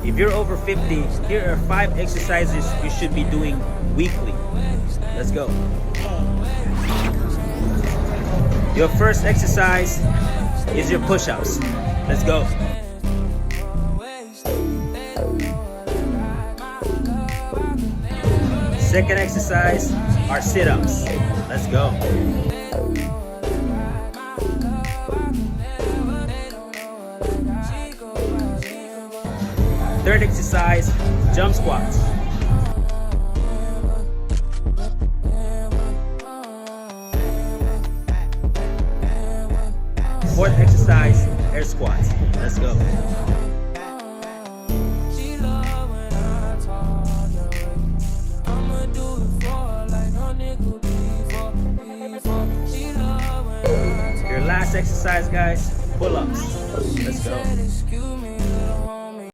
If you're over 50, here are 5 exercises you should be doing weekly. Let's go. Your first exercise is your push-ups. Let's go. Second exercise are sit-ups. Let's go. Third exercise, jump squats. Fourth exercise, air squats. Let's go. Your last exercise, guys, pull-ups. Let's go.